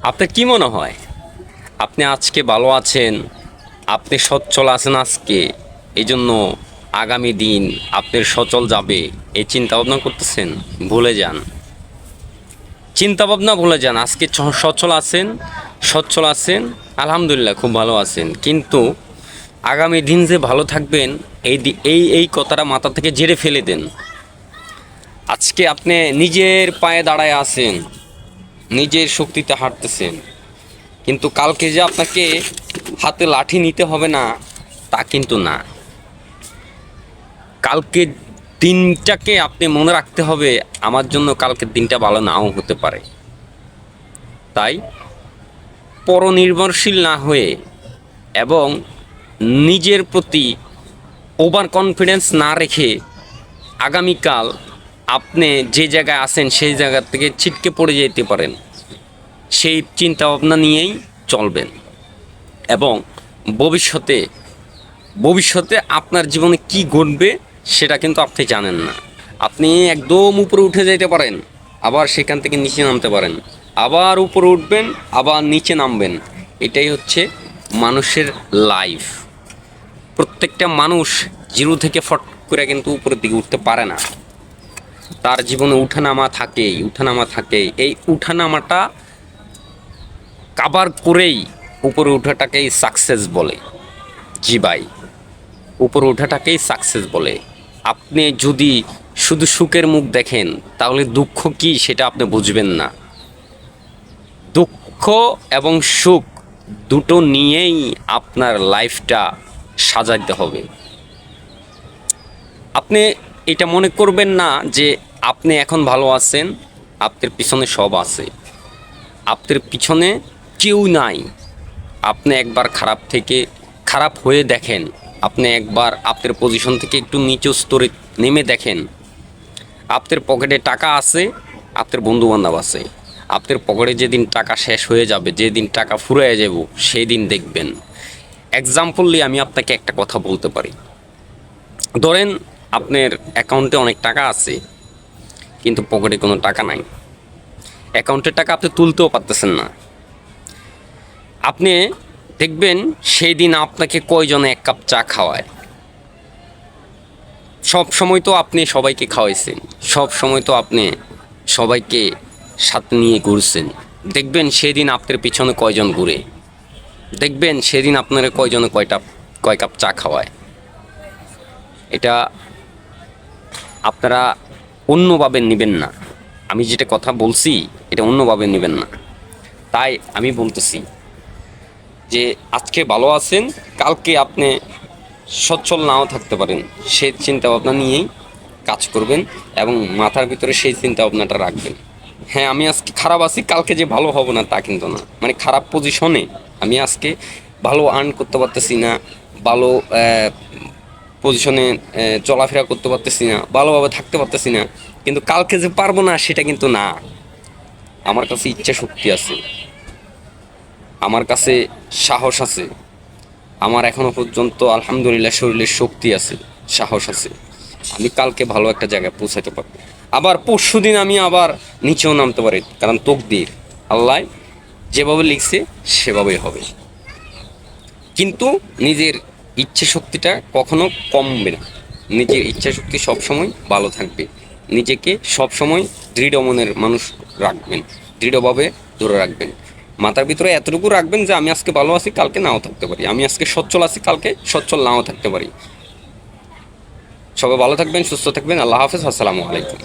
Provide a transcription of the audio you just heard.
আপনার কি মনে হয় আপনি আজকে ভালো আছেন, আপনি সচ্ছল আছেন আজকে, এই জন্য আগামী দিন আপনার সচল যাবে এই চিন্তা ভাবনা করতেছেন? ভুলে যান, চিন্তা ভাবনা ভুলে যান। আজকে সচ্ছল আছেন, আলহামদুলিল্লাহ খুব ভালো আছেন, কিন্তু আগামী দিন যে ভালো থাকবেন এই কথাটা মাথা থেকে ঝেড়ে ফেলে দেন। আজকে আপনি নিজের পায়ে দাঁড়ায় আছেন, নিজের শক্তিতে হাঁটতেছেন, কিন্তু কালকে যে আপনাকে হাতে লাঠি নিতে হবে না তা কিন্তু না। কালকে দিনটাকে আপনি মনে রাখতে হবে, আমার জন্য কালকের দিনটা ভালো নাও হতে পারে। তাই পরনির্ভরশীল না হয়ে এবং নিজের প্রতি ওভার কনফিডেন্স না রেখে আগামীকাল আপনি যে জায়গায় আছেন সেই জায়গা থেকে ছিটকে পড়ে যেতে পারেন, সেই চিন্তা ভাবনা নিয়েই চলবেন। এবং ভবিষ্যতে ভবিষ্যতে আপনার জীবনে কি ঘটবে সেটা কিন্তু আপনি জানেন না। আপনি একদম উপরে উঠে যেতে পারেন, আবার সেখান থেকে নিচে নামতে পারেন, আবার উপরে উঠবেন, আবার নিচে নামবেন। এটাই হচ্ছে মানুষের লাইফ। প্রত্যেকটা মানুষ জিরো থেকে ফট করে কিন্তু উপরের দিকে উঠতে পারে না। তার জীবনে উঠানামা থাকেই। এই উঠানামাটা কাভার করেই উপরে ওঠাটাকেই সাকসেস বলে। জি ভাই, উপরে ওঠাটাকেই সাকসেস বলে। আপনি যদি শুধু সুখের মুখ দেখেন তাহলে দুঃখ কি সেটা আপনি বুঝবেন না। দুঃখ এবং সুখ দুটো নিয়েই আপনার লাইফটা সাজাইতে হবে। আপনি এটা মনে করবেন না যে আপনি এখন ভালো আছেন, আপনার পিছনে সব আছে, আপনার পিছনে কেউ নাই। আপনি একবার খারাপ হয়ে দেখেন, আপনি একবার আপনার পজিশন থেকে একটু নিচু স্তরে নেমে দেখেন। আপনার পকেটে টাকা আছে, আপনার বন্ধুবান্ধব আছে। আপনার পকেটে যেদিন টাকা শেষ হয়ে যাবে, যেদিন টাকা ফুরিয়ে যাব, সেই দিন দেখবেন। এক্সাম্পললি আমি আপনাকে একটা কথা বলতে পারি। ধরেন আপনার অ্যাকাউন্টে অনেক টাকা আছে, কিন্তু পকেটে কোনো টাকা নাই। অ্যাকাউন্টের টাকা আপনি তুলতেও পারতেছেন না। আপনি দেখবেন সেই দিন আপনাকে কয়জনে এক কাপ চা খাওয়ায়। সব সময় তো আপনি সবাইকে খাওয়াইছেন, সব সময় তো আপনি সবাইকে সাথে নিয়ে ঘুরছেন। দেখবেন সেদিন আপনার পিছনে কয়জন ঘুরে, দেখবেন সেদিন আপনার কয়জনে কয় কাপ চা খাওয়ায়। এটা আপনারা অন্যভাবে নেবেন না। আমি যেটা কথা বলছি এটা অন্যভাবে নেবেন না। তাই আমি বলতেছি যে আজকে ভালো আছেন, কালকে আপনি সচ্ছল নাও থাকতে পারেন। সেই চিন্তা ভাবনা নিয়েই কাজ করবেন এবং মাথার ভিতরে সেই চিন্তা ভাবনাটা রাখবেন। হ্যাঁ, আমি আজকে খারাপ আছি, কালকে যে ভালো হব না তা কিন্তু না। মানে খারাপ পজিশনে আমি আজকে ভালো আর্ন করতে পারতেছি না, ভালো পজিশনে চলাফেরা করতে পারতেছি না, ভালোভাবে থাকতে পারতেছি না, কিন্তু কালকে যে পারবো না সেটা কিন্তু না। আমার কাছে ইচ্ছা শক্তি আছে, আমার কাছে সাহস আছে, আমার এখনো পর্যন্ত আলহামদুলিল্লাহ শরীরের শক্তি আছে, সাহস আছে। আমি কালকে ভালো একটা জায়গায় পৌঁছাতে পারবো। আবার পরশু দিন আমি আবার নিচেও নামতে পারি, কারণ তকদির, আল্লাহ যেভাবে লিখছে সেভাবেই হবে। কিন্তু নিজের ইচ্ছে শক্তিটা কখনো কমবে না। নিজের ইচ্ছা শক্তি সবসময় ভালো থাকবে। নিজেকে সবসময় দৃঢ় মনের মানুষ রাখবেন, দৃঢ়ভাবে ধরে রাখবেন। মাথার ভিতরে এতটুকু রাখবেন যে আমি আজকে ভালো আছি, কালকে নাও থাকতে পারি। আমি আজকে সচ্ছল আছি, কালকে সচ্ছল নাও থাকতে পারি। সবাই ভালো থাকবেন, সুস্থ থাকবেন। আল্লাহ হাফেজ, আসসালামু আলাইকুম।